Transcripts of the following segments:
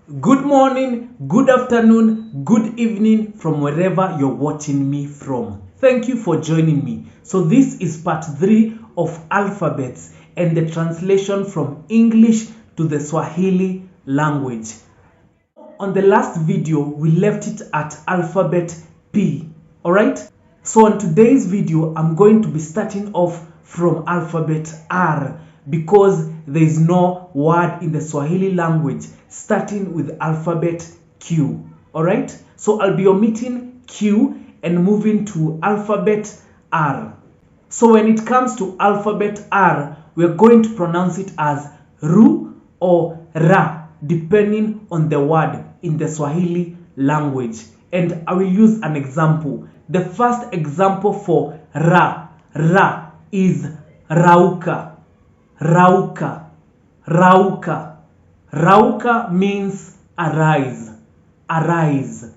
Good morning, good afternoon, good evening from wherever you're watching me from. Thank you for joining me. So this is part 3 of alphabets and the translation from English to the Swahili language. On the last video, we left it at alphabet P. Alright? So on today's video, I'm going to be starting off from alphabet R because there is no word in the Swahili language starting with alphabet Q. Alright? So I'll be omitting Q and moving to alphabet R. So when it comes to alphabet R, we're going to pronounce it as Ru or Ra, depending on the word in the Swahili language. And I will use an example. The first example for Ra is Rauka. Rauka. Rauka. Rauka means arise. Arise.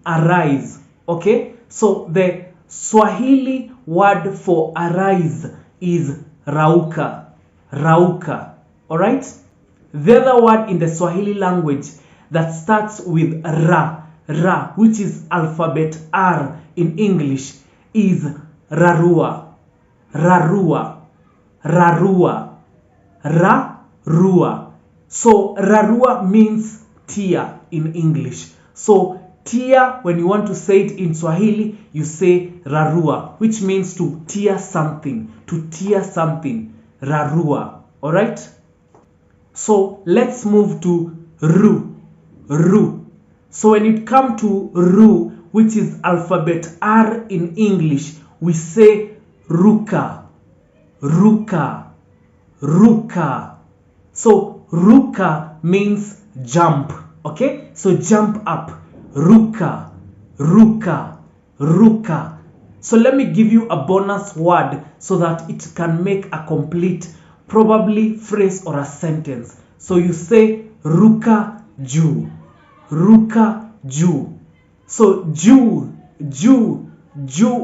Arise. Okay? So the Swahili word for arise is Rauka. Rauka. Alright? The other word in the Swahili language that starts with Ra, which is alphabet R in English, is Rarua. Rarua. Rarua. Rarua. So Rarua means tear in English. So tear, when you want to say it in Swahili, you say Rarua, which means to tear something. To tear something. Rarua. Alright? So let's move to Ru. Ru. So when it comes to Ru, which is alphabet R in English, we say Ruka. Ruka. Ruka. So Ruka means jump. Okay? So jump up. Ruka. Ruka. Ruka. So let me give you a bonus word so that it can make a complete probably phrase or a sentence. So you say Ruka Ju. Ruka Ju. So Ju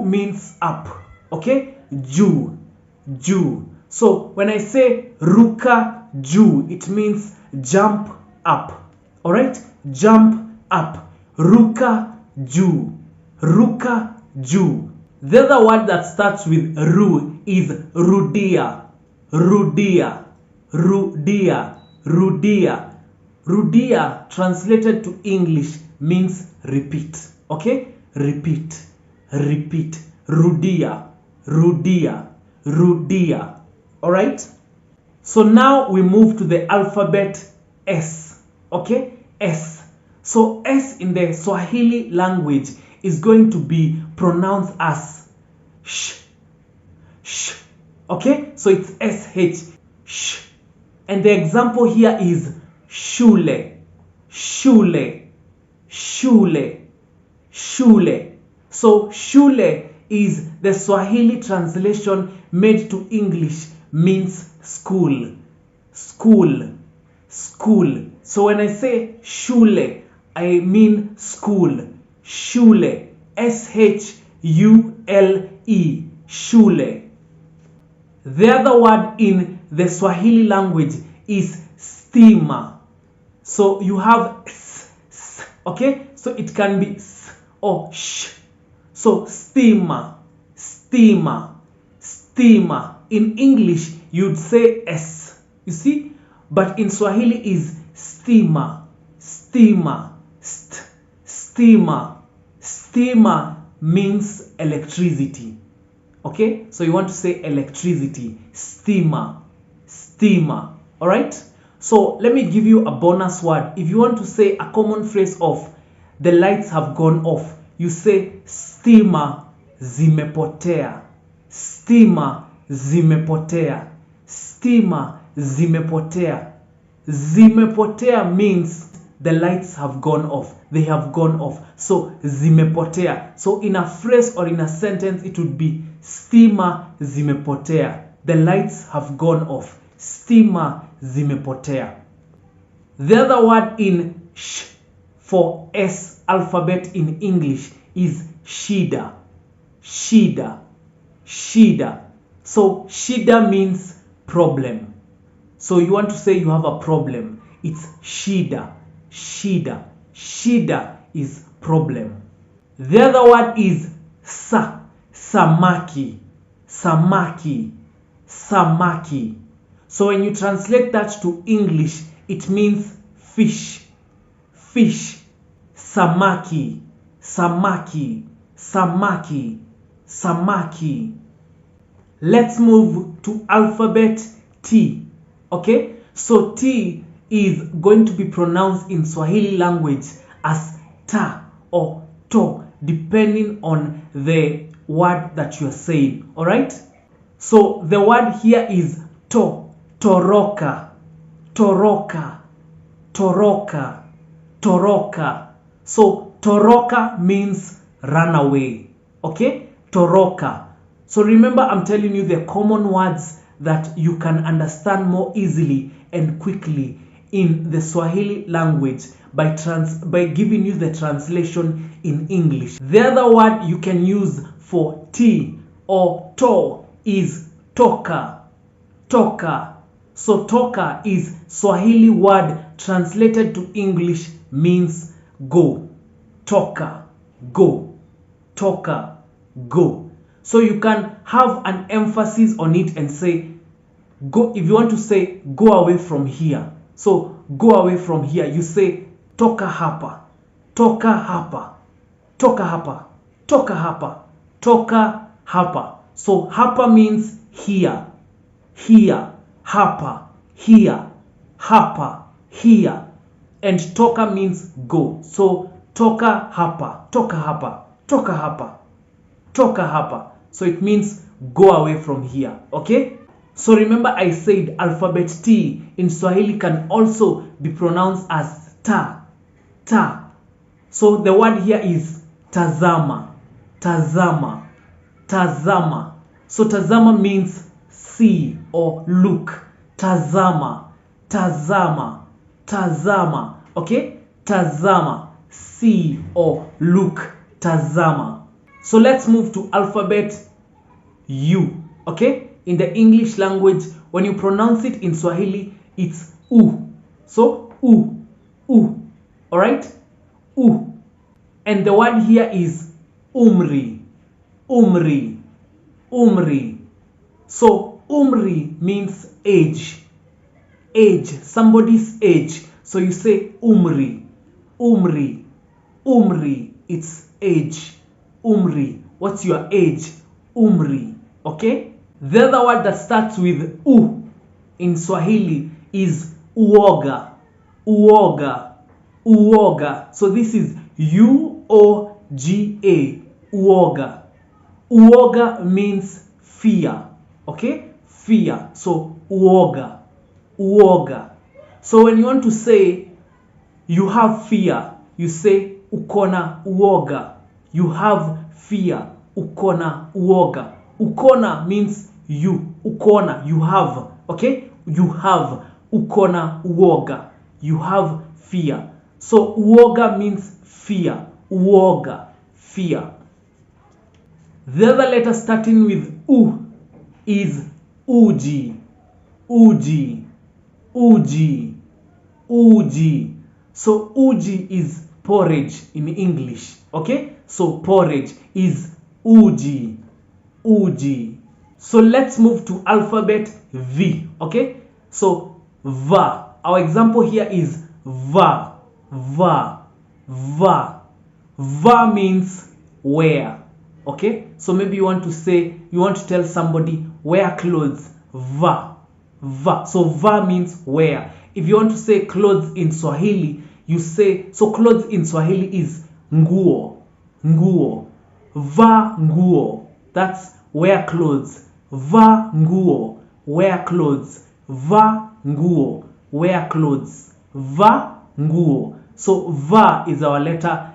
means up. Okay? Ju. So when I say Ruka Ju, it means jump up. Alright? Jump up. Ruka Ju. Ruka Ju. The other word that starts with Ru is Rudia. Rudia. Rudia. Rudia. Rudia, translated to English, means repeat. Okay? Repeat. Repeat. Rudia. Rudia. Rudia. Alright? So now we move to the alphabet S. Okay? S. So S in the Swahili language is going to be pronounced as sh. Sh. Okay? So it's SH. Sh. And the example here is shule. Shule. Shule. Shule. So shule is the Swahili translation made to English, means school. School. School. So when I say shule, I mean school. Shule. S-H-U-L-E. Shule. The other word in the Swahili language is stima. So you have s, okay? So it can be s or sh. So stima. Stima. Stima. In English, you'd say s. You see? But in Swahili is stima. Stima. Stima. Stima means electricity. Okay? So you want to say electricity. Stima. Stima. Alright? So let me give you a bonus word. If you want to say a common phrase of the lights have gone off, you say stima zimepotea. Stima zimepotea. Stima zimepotea. Zimepotea means the lights have gone off. They have gone off. So zimepotea. So in a phrase or in a sentence, it would be stima zimepotea. The lights have gone off. Stima zimepotea. The other word in sh for S alphabet in English is shida. Shida. Shida. So shida means problem. So you want to say you have a problem. It's shida. shida. Shida is problem. The other word is samaki. Samaki. Samaki. So when you translate that to English, it means fish. Fish. Samaki. Samaki. Samaki. Samaki. Let's move to alphabet T. Okay? So T is going to be pronounced in Swahili language as ta or to, depending on the word that you are saying. Alright? So the word here is toroka. Toroka. Toroka. Toroka. So toroka means run away. Okay? Toroka. So remember, I'm telling you the common words that you can understand more easily and quickly in the Swahili language by giving you the translation in English. The other word you can use for T or to is toka. Toka. So toka is Swahili word translated to English means go. Toka. Go. Toka. Go. So you can have an emphasis on it and say, go. If you want to say, go away from here. So go away from here. You say, toka hapa. Toka hapa. Toka hapa. Toka hapa. Toka hapa. So hapa means here. Here. Hapa. Here. Hapa. Here. And toka means go. So toka hapa. Toka hapa. Toka hapa. Toka hapa. So it means go away from here. Okay? So remember I said alphabet T in Swahili can also be pronounced as ta. Ta. So the word here is tazama. Tazama. Tazama. So tazama means see or look. Tazama. Tazama. Tazama. Okay? Tazama. See or look. Tazama. So let's move to alphabet U. Okay? In the English language, when you pronounce it in Swahili, it's U. So U. U. Alright? U. And the word here is umri. Umri. Umri. So umri means age. Age. Somebody's age. So you say umri. Umri. Umri. It's age. Umri. What's your age? Umri. Okay? The other word that starts with U in Swahili is uoga. Uoga. Uoga. So this is U-O-G-A. Uoga. Uoga means fear. Okay? Fear. So uoga. Uoga. So when you want to say you have fear, you say ukona uoga. You have fear. Ukona uoga. Ukona means you. Ukona, you have. Okay? You have. Ukona uoga. You have fear. So uoga means fear. Uoga. Fear. The other letter starting with U is uji. Uji. Uji. Uji. So uji is porridge in English. Okay? So porridge is uji. Uji. So let's move to alphabet V. Okay? So va. Our example here is va. Va. Va. Va means wear. Okay? So maybe you want to say, you want to tell somebody wear clothes. Va. Va. So va means wear. If you want to say clothes in Swahili, you say, so clothes in Swahili is nguo. Nguo. Va nguo. That's wear clothes. Va nguo. Wear clothes. Va nguo. Wear clothes. Va nguo. So va is our letter,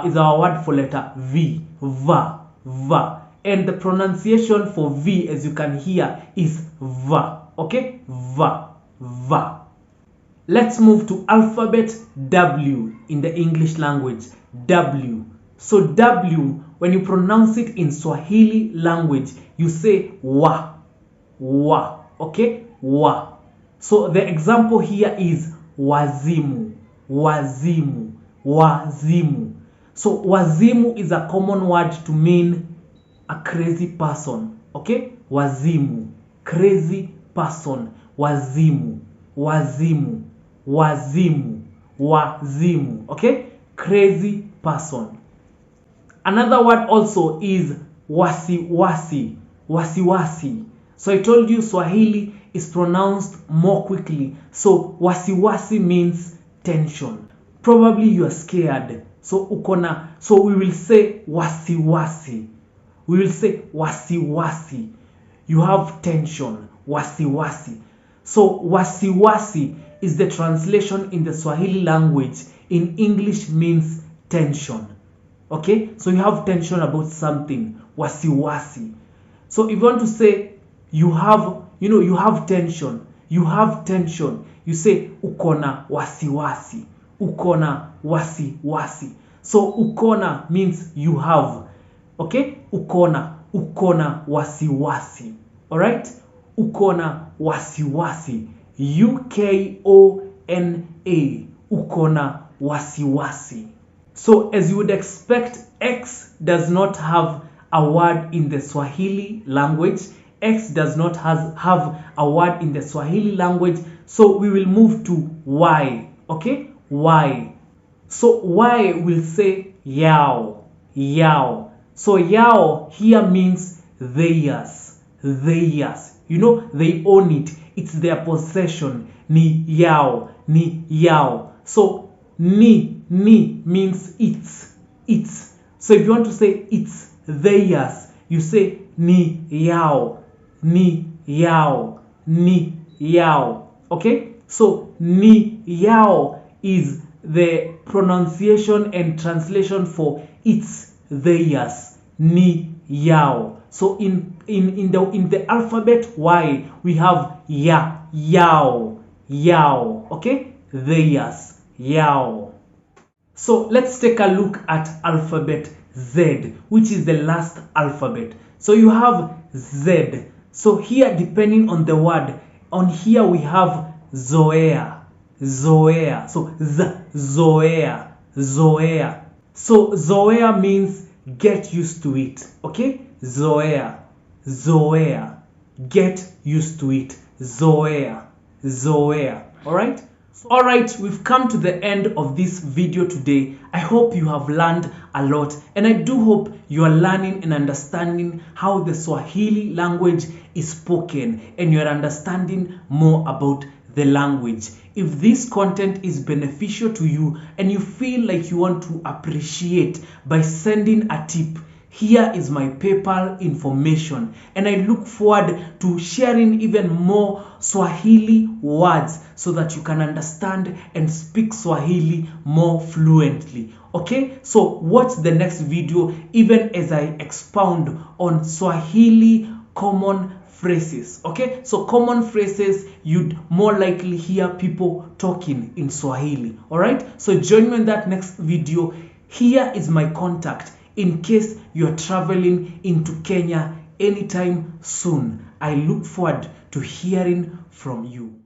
is our word for letter V. Va. Va. And the pronunciation for V, as you can hear, is va. Okay? Va. Va. Let's move to alphabet W in the English language. W. So W, when you pronounce it in Swahili language, you say wa. Wa. Okay? Wa. So the example here is wazimu. wazimu, wazimu. So wazimu is a common word to mean a crazy person. Okay, wazimu, crazy person, wazimu, wazimu, wazimu, wazimu. Okay, crazy person. Another word also is wasiwasi, wasiwasi. So I told you Swahili is pronounced more quickly. So wasiwasi means tension. Probably you are scared. So ukona, so we will say wasiwasi. We will say wasiwasi. You have tension, wasiwasi. So wasiwasi is the translation in the Swahili language. In English means tension. Okay, so you have tension about something, wasiwasi. So if you want to say you have, you have tension, you have tension, you say ukona wasiwasi, ukona wasiwasi. So ukona means you have. Okay, ukona wasiwasi. All right, ukona wasiwasi, ukona, ukona wasiwasi. So as you would expect, X does not have a word in the Swahili language. X does not have a word in the Swahili language. So we will move to Y. Okay, Y. So Y will say yao, yao. So yao here means theirs, theirs. They own it. It's their possession. Ni yao, ni yao. So ni means it's. So if you want to say it's theirs, you say ni yao, ni yao, ni yao. Okay, so ni yao is the pronunciation and translation for it's theirs, ni yao. So in the alphabet Y we have ya, yao, yao. Okay, theirs, yao. So let's take a look at alphabet Z, which is the last alphabet. So you have Z. So here, depending on the word, on here we have zoea, zoea. So zoea, zoea. So zoea means get used to it. Okay, zoea, zoea, get used to it, zoea, zoea. All right. Alright, we've come to the end of this video today. I hope you have learned a lot, and I do hope you are learning and understanding how the Swahili language is spoken, and you are understanding more about the language. If this content is beneficial to you and you feel like you want to appreciate by sending a tip, here is my PayPal information, and I look forward to sharing even more Swahili words so that you can understand and speak Swahili more fluently. Okay, so watch the next video even as I expound on Swahili common phrases. Okay, so common phrases you'd more likely hear people talking in Swahili. All right, so join me in that next video. Here is my contact in case you're traveling into Kenya anytime soon. I look forward to hearing from you.